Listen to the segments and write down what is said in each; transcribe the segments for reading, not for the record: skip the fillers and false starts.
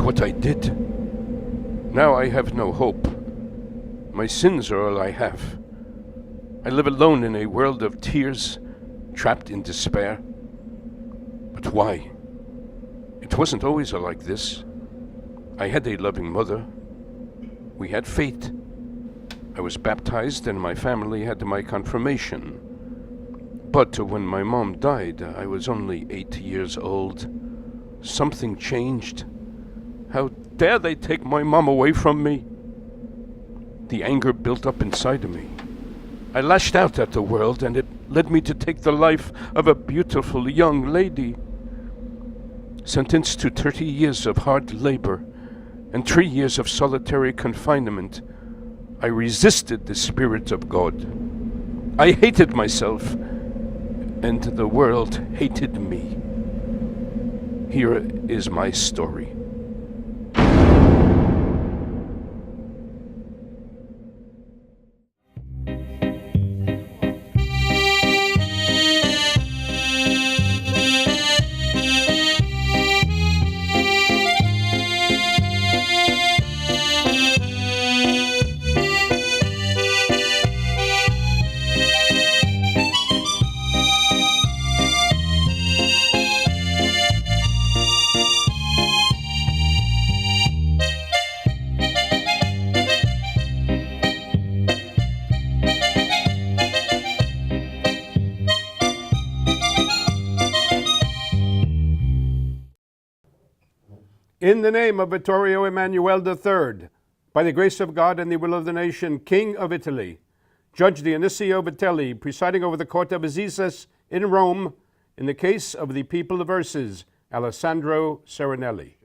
what I did. Now I have no hope. My sins are all I have. I live alone in a world of tears, trapped in despair. But why? It wasn't always like this. I had a loving mother. We had faith. I was baptized and my family had my confirmation. But when my mom died, I was only 8 years old. Something changed. How dare they take my mom away from me? The anger built up inside of me. I lashed out at the world, and it led me to take the life of a beautiful young lady. Sentenced to 30 years of hard labor and 3 years of solitary confinement, I resisted the Spirit of God. I hated myself, and the world hated me. Here is my story. In the name of Vittorio Emanuele III, by the grace of God and the will of the nation, King of Italy, Judge Dionisio Vitelli, presiding over the Court of Assizes in Rome, in the case of the people of Ursus, Alessandro Serenelli.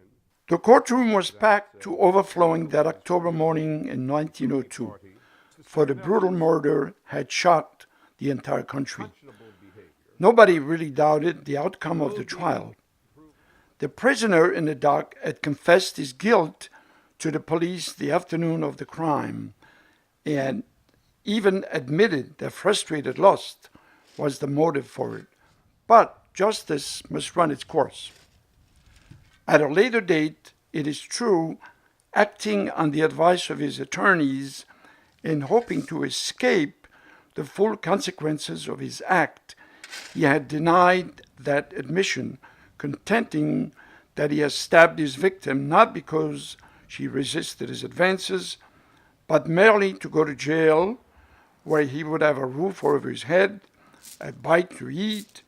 The courtroom was packed to overflowing that October morning in 1902, for the brutal murder had shocked the entire country. Nobody really doubted the outcome of the trial. The prisoner in the dock had confessed his guilt to the police the afternoon of the crime and even admitted that frustrated lust was the motive for it. But justice must run its course. At a later date, it is true, acting on the advice of his attorneys and hoping to escape the full consequences of his act, he had denied that admission, contending that he had stabbed his victim not because she resisted his advances, but merely to go to jail, where he would have a roof over his head, a bite to eat,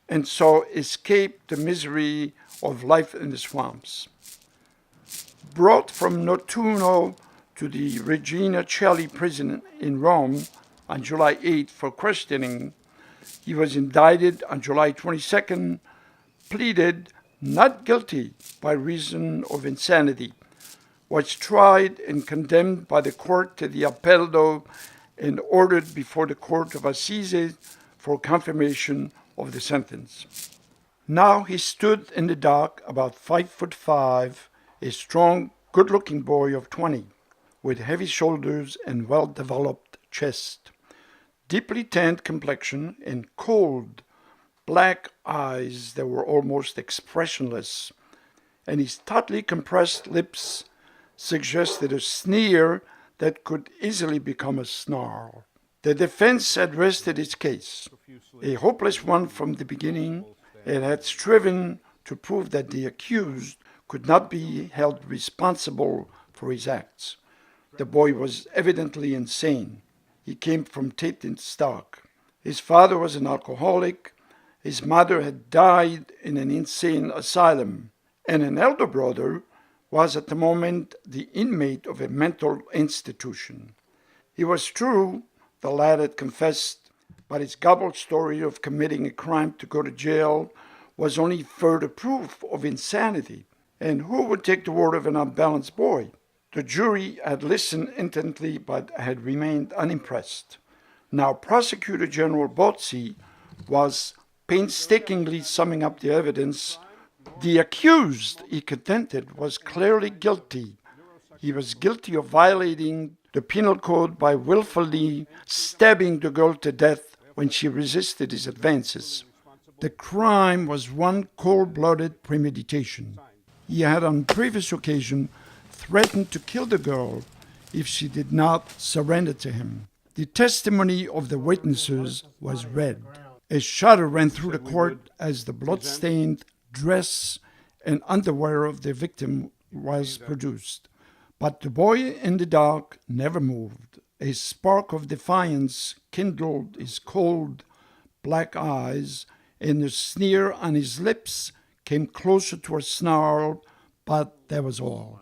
and so escape the misery of life in the swamps. Brought from Nettuno to the Regina Coeli prison in Rome on July 8 for questioning, he was indicted on July 22nd, pleaded not guilty by reason of insanity, was tried and condemned by the Court de Appello and ordered before the Court of Assizes for confirmation of the sentence. Now he stood in the dock about 5'5", a strong, good-looking boy of 20, with heavy shoulders and well-developed chest, deeply tanned complexion, and cold, black eyes that were almost expressionless, and his tightly compressed lips suggested a sneer that could easily become a snarl. The defense had rested its case, a hopeless one from the beginning, and had striven to prove that the accused could not be held responsible for his acts. The boy was evidently insane. He came from tainted stock. His father was an alcoholic. His mother had died in an insane asylum, and an elder brother was at the moment the inmate of a mental institution. It was true, the lad had confessed, but his gobbled story of committing a crime to go to jail was only further proof of insanity. And who would take the word of an unbalanced boy? The jury had listened intently but had remained unimpressed. Now Prosecutor General Bozzi was painstakingly summing up the evidence. The accused, he contended, was clearly guilty. He was guilty of violating the penal code by willfully stabbing the girl to death when she resisted his advances. The crime was one cold-blooded premeditation. he had on previous occasion threatened to kill the girl if she did not surrender to him. The testimony of the witnesses was read. A shudder ran through the court as the blood-stained dress and underwear of the victim was produced. But the boy in the dark never moved. A spark of defiance kindled his cold, black eyes, and the sneer on his lips came closer to a snarl, but that was all.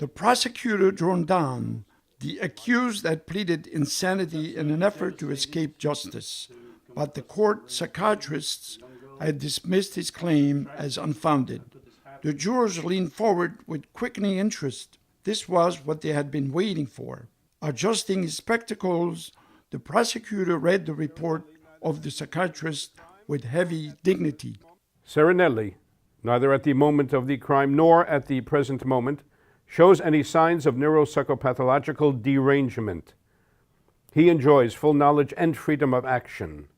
The prosecutor droned down. The accused had pleaded insanity in an effort to escape justice, but the court psychiatrists had dismissed his claim as unfounded. The jurors leaned forward with quickening interest. This was what they had been waiting for. Adjusting his spectacles, the prosecutor read the report of the psychiatrist with heavy dignity. Serenelli, neither at the moment of the crime nor at the present moment, shows any signs of neuropsychopathological derangement. He enjoys full knowledge and freedom of action.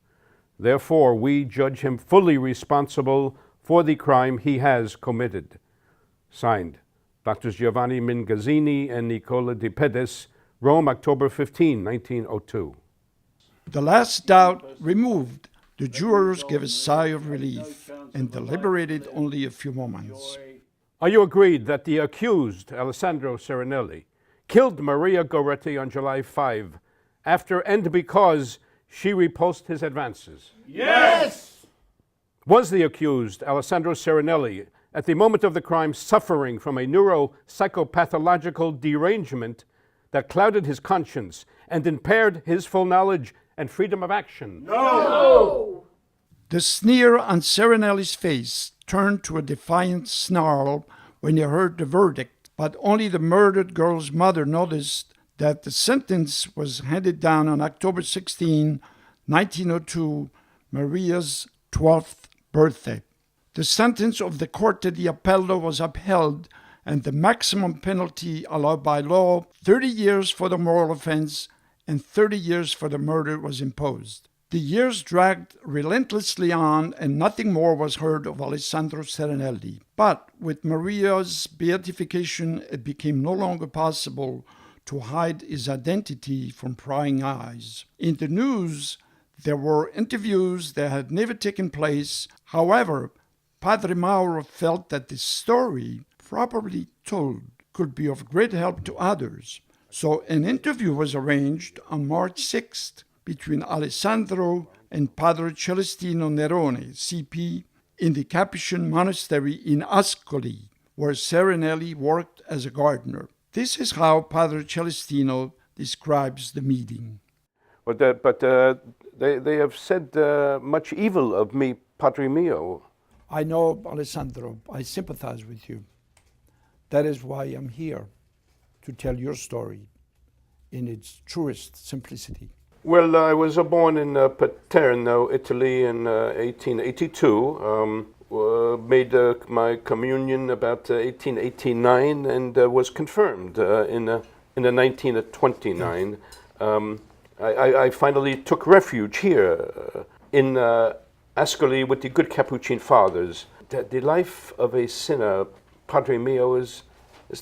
Therefore, we judge him fully responsible for the crime he has committed. Signed, Drs. Giovanni Mingazzini and Nicola Di Pedis, Rome, October 15, 1902. The last doubt removed, the jurors gave a sigh of relief and deliberated only a few moments. Are you agreed that the accused, Alessandro Serenelli, killed Maria Goretti on July 5 after and because she repulsed his advances? Yes! Was the accused, Alessandro Serenelli, at the moment of the crime suffering from a neuropsychopathological derangement that clouded his conscience and impaired his full knowledge and freedom of action? No! The sneer on Serenelli's face turned to a defiant snarl when he heard the verdict, but only the murdered girl's mother noticed that the sentence was handed down on October 16, 1902, Maria's 12th birthday. The sentence of the Corte di Appello was upheld, and the maximum penalty allowed by law, 30 years for the moral offense and 30 years for the murder, was imposed. The years dragged relentlessly on, and nothing more was heard of Alessandro Serenelli. But with Maria's beatification, it became no longer possible to hide his identity from prying eyes. In the news, there were interviews that had never taken place. However, Padre Mauro felt that the story, properly told, could be of great help to others. So an interview was arranged on March 6th between Alessandro and Padre Celestino Nerone, CP, in the Capuchin monastery in Ascoli, where Serenelli worked as a gardener. This is how Padre Celestino describes the meeting. But they have said much evil of me, Padre mio. I know, Alessandro, I sympathize with you. That is why I'm here, to tell your story in its truest simplicity. Well, I was born in Paterno, Italy in 1882. Made my communion about 1889 and was confirmed in 1929. I finally took refuge here in Ascoli with the good Capuchin fathers. The life of a sinner, Padre mio, is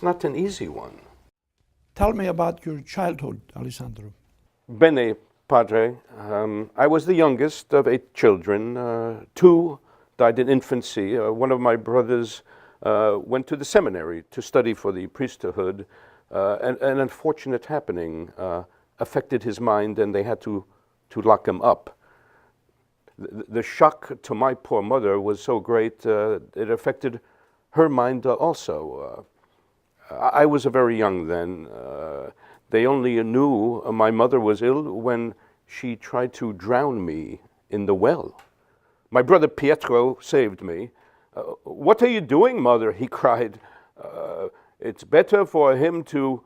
not an easy one. Tell me about your childhood, Alessandro. Bene, Padre. I was the youngest of 8 children. 2 died in infancy. One of my brothers went to the seminary to study for the priesthood. An unfortunate happening affected his mind, and they had to lock him up. The shock to my poor mother was so great, it affected her mind also. I was very young then. They only knew my mother was ill when she tried to drown me in the well. My brother Pietro saved me. "What are you doing, mother?" he cried. "It's better for him to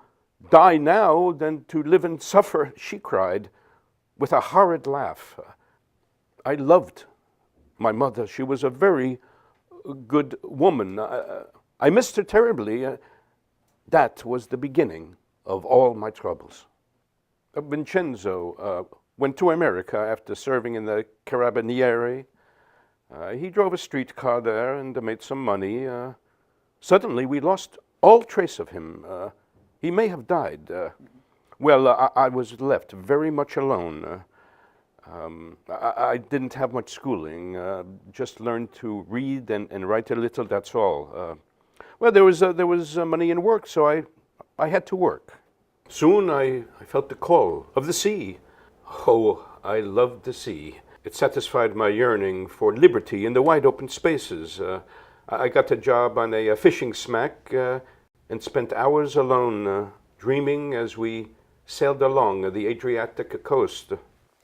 die now than to live and suffer," she cried, with a horrid laugh. I loved my mother. She was a very good woman. I missed her terribly. That was the beginning of all my troubles. Vincenzo went to America after serving in the Carabinieri. He drove a streetcar there and made some money. Suddenly, we lost all trace of him. He may have died. I was left very much alone. I didn't have much schooling, just learned to read and write a little, that's all. There was money in work, so I had to work. Soon I felt the call of the sea. Oh, I loved the sea. It satisfied my yearning for liberty in the wide open spaces. I got a job on a fishing smack and spent hours alone dreaming as we sailed along the Adriatic coast.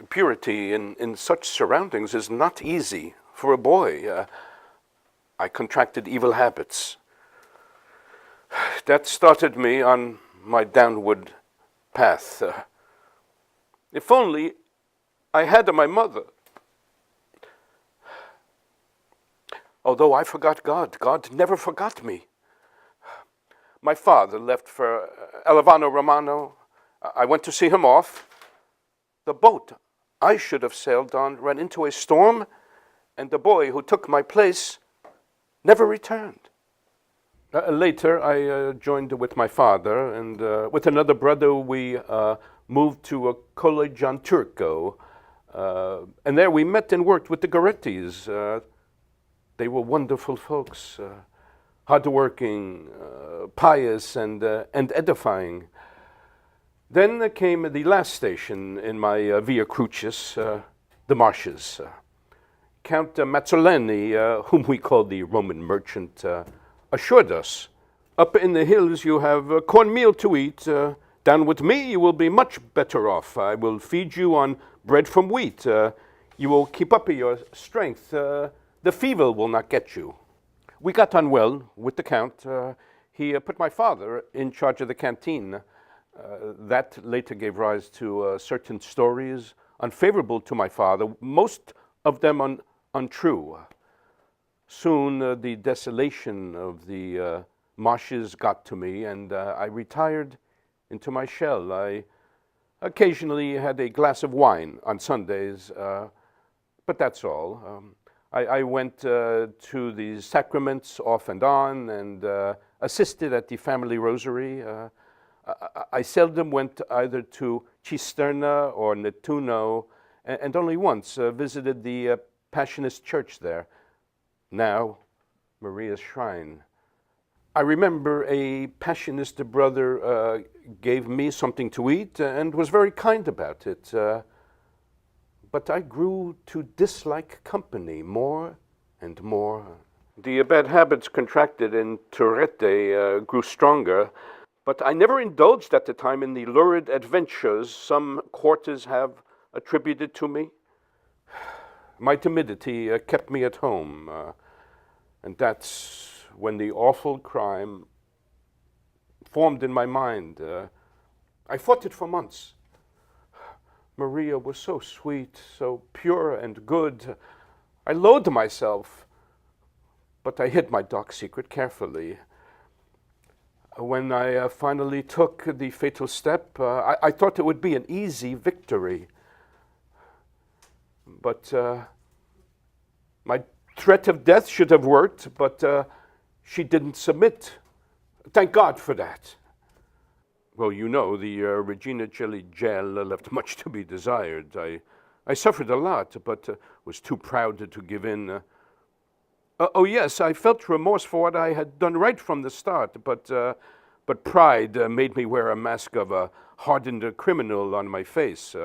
Purity in such surroundings is not easy for a boy. I contracted evil habits. That started me on my downward path. If only I had my mother. Although I forgot God, God never forgot me. My father left for Elevano Romano. I went to see him off. The boat I should have sailed on ran into a storm, and the boy who took my place never returned. Later, I joined with my father, and with another brother, we moved to a college on Turco. And there we met and worked with the Gorettis. They were wonderful folks, hardworking, pious, and edifying. Then came the last station in my Via Crucis, the marshes. Count Mazzoleni, whom we called the Roman merchant, assured us, up in the hills you have cornmeal to eat. Down with me you will be much better off. I will feed you on bread from wheat. You will keep up your strength. The fever will not get you. We got on well with the Count. He put my father in charge of the canteen. That later gave rise to certain stories unfavorable to my father, most of them untrue. Soon the desolation of the marshes got to me, and I retired into my shell. I occasionally had a glass of wine on Sundays, but that's all. I went to the sacraments off and on and assisted at the family rosary. I seldom went either to Cisterna or Nettuno, and only once visited the Passionist church there, now Maria's shrine. I remember a Passionist brother gave me something to eat and was very kind about it. But I grew to dislike company more and more. The bad habits contracted in Tourette grew stronger, but I never indulged at the time in the lurid adventures some quarters have attributed to me. My timidity kept me at home, and that's when the awful crime formed in my mind. I fought it for months. Maria was so sweet, so pure and good. I loathed myself, but I hid my dark secret carefully. When I finally took the fatal step, I thought it would be an easy victory. But my threat of death should have worked, but she didn't submit. Thank God for that. Well, you know, the Regina Coeli jail left much to be desired. I suffered a lot, but was too proud to give in. Oh yes, I felt remorse for what I had done right from the start, but pride made me wear a mask of a hardened criminal on my face.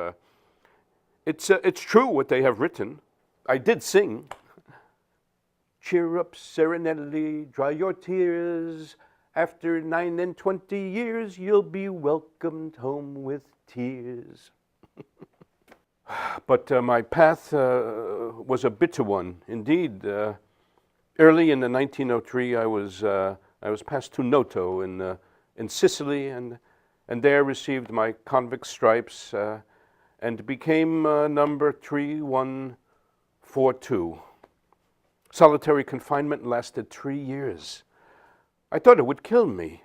It's true what they have written. I did sing. Cheer up, Serenelli, dry your tears. After 29 years, you'll be welcomed home with tears. But my path was a bitter one, indeed. Early in 1903, I was passed to Noto in Sicily, and there received my convict stripes and became number 3142. Solitary confinement lasted 3 years. I thought it would kill me.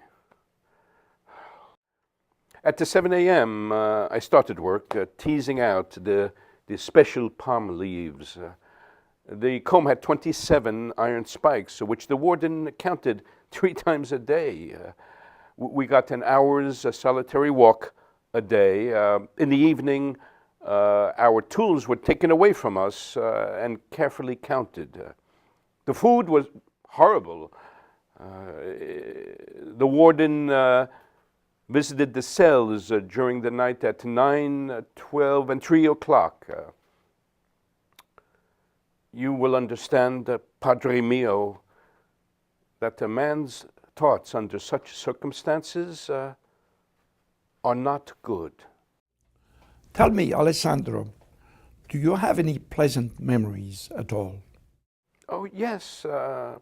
At the 7 a.m., I started work, teasing out the special palm leaves. The comb had 27 iron spikes, which the warden counted 3 times a day. We got an hour's solitary walk a day. In the evening, our tools were taken away from us and carefully counted. The food was horrible. The warden visited the cells during the night at 9, 12, and 3 o'clock. You will understand, Padre mio, that a man's thoughts under such circumstances are not good. Tell me, Alessandro, do you have any pleasant memories at all? Oh, yes,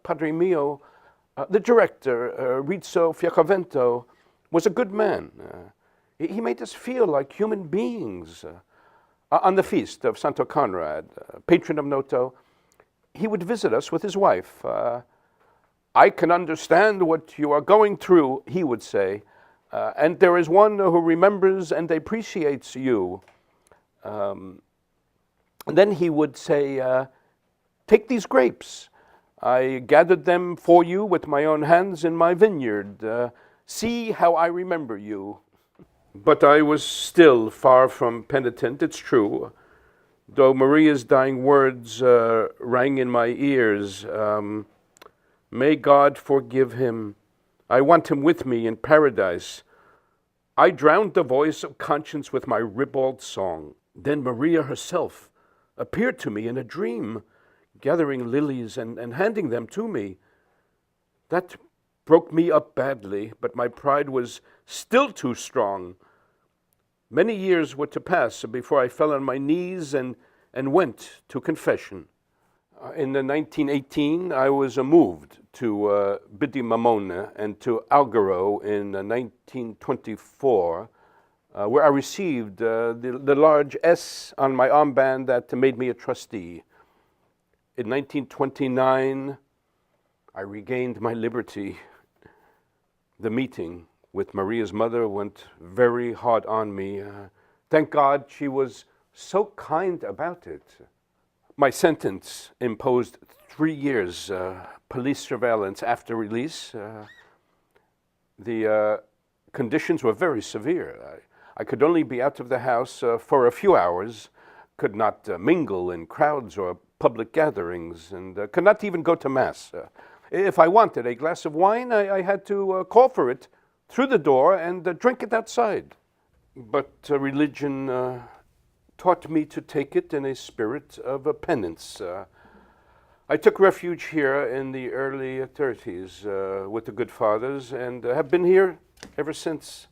Padre mio. The director, Rizzo Fiacovento, was a good man. He made us feel like human beings. On the feast of Santo Conrad, patron of Noto, he would visit us with his wife. I can understand what you are going through, he would say, and there is one who remembers and appreciates you. And then he would say, take these grapes. I gathered them for you with my own hands in my vineyard. See how I remember you. But I was still far from penitent, it's true, though Maria's dying words rang in my ears. May God forgive him. I want him with me in paradise. I drowned the voice of conscience with my ribald song. Then Maria herself appeared to me in a dream, gathering lilies and handing them to me. That broke me up badly, but my pride was still too strong. Many years were to pass before I fell on my knees and went to confession. In 1918, I was moved to Bidi Mamona and to Alghero in 1924, where I received the large S on my armband that made me a trustee. In 1929, I regained my liberty. The meeting with Maria's mother went very hard on me. Thank God she was so kind about it. My sentence imposed 3 years police surveillance after release. The conditions were very severe. I could only be out of the house for a few hours, could not mingle in crowds or public gatherings, and could not even go to Mass. If I wanted a glass of wine, I had to call for it through the door and drink it outside. But religion taught me to take it in a spirit of penance. I took refuge here in the early 30s with the good fathers and have been here ever since.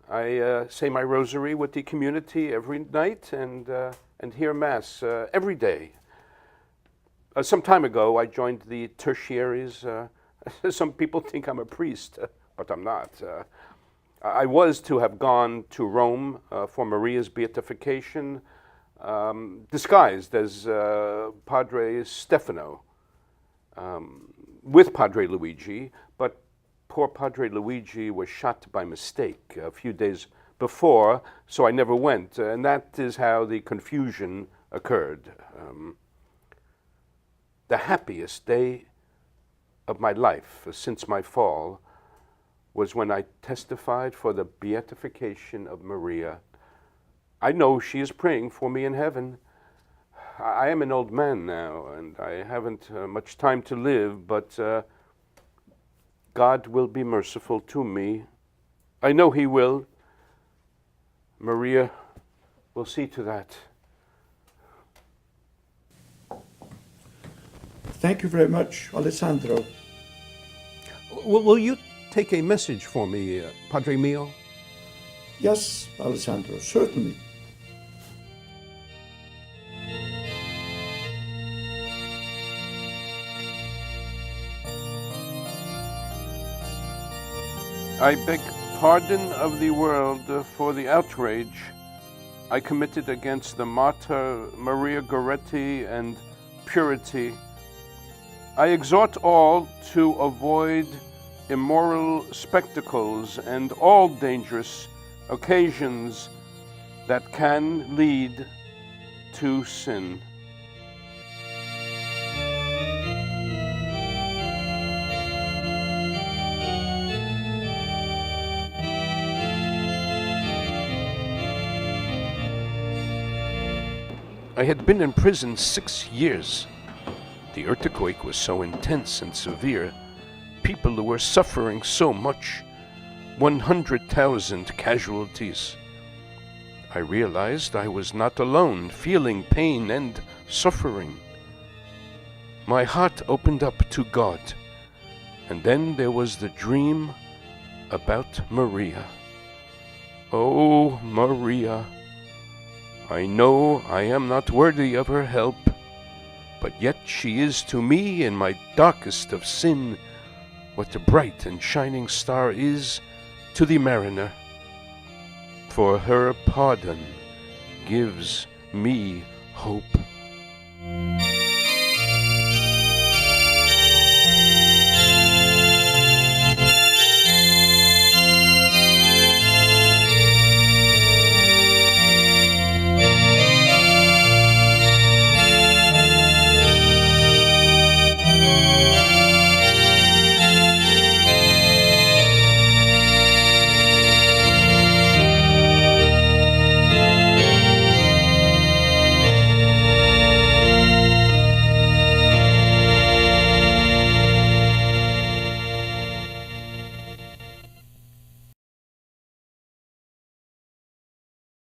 I say my rosary with the community every night and hear Mass every day. Some time ago, I joined the tertiaries. Some people think I'm a priest, but I'm not. I was to have gone to Rome for Maria's beatification, disguised as Padre Stefano, with Padre Luigi, but poor Padre Luigi was shot by mistake a few days before, so I never went, and that is how the confusion occurred. The happiest day of my life since my fall was when I testified for the beatification of Maria. I know she is praying for me in heaven. I am an old man now, and I haven't much time to live, but God will be merciful to me. I know He will. Maria will see to that. Thank you very much, Alessandro. Will you take a message for me, Padre mio? Yes, Alessandro, certainly. I beg pardon of the world for the outrage I committed against the martyr Maria Goretti and purity. I exhort all to avoid immoral spectacles and all dangerous occasions that can lead to sin. I had been in prison 6 years. The earthquake was so intense and severe. People were suffering so much. 100,000 casualties. I realized I was not alone, feeling pain and suffering. My heart opened up to God, and then there was the dream about Maria. Oh, Maria, I know I am not worthy of her help, but yet she is to me in my darkest of sin what the bright and shining star is to the mariner. For her pardon gives me hope.